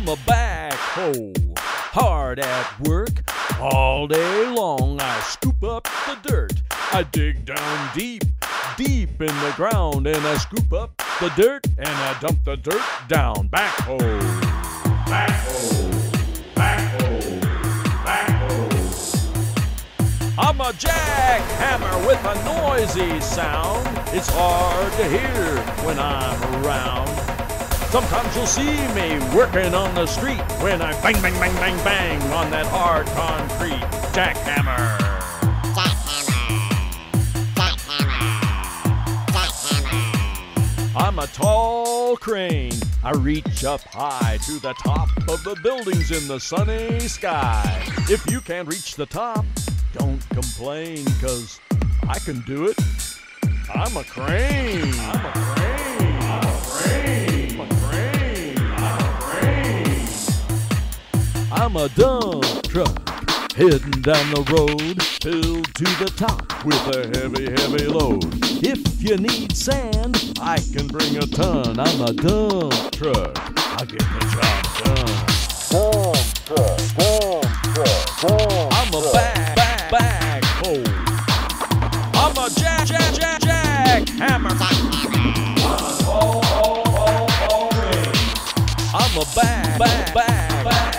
I'm a backhoe, hard at work. All day long I scoop up the dirt. I dig down deep, deep in the ground, and I scoop up the dirt and I dump the dirt down. Backhoe, backhoe, backhoe, backhoe. I'm a jackhammer with a noisy sound. It's hard to hear when I'm around. Sometimes you'll see me working on the street when I bang, bang, bang, bang, bang on that hard concrete. Jackhammer. I'm a tall crane. I reach up high to the top of the buildings in the sunny sky. If you can't reach the top, don't complain, 'cause I can do it. I'm a crane. I'm a crane. I'm a crane. I'm a crane. I'm a crane. I'm a dump truck heading down the road, filled to the top with a heavy, heavy load. If you need sand, I can bring a ton. I'm a dump truck. I'll get the job done. Dump truck, dump truck, dump I'm a backhoe. I'm a jackhammer. I'm a back.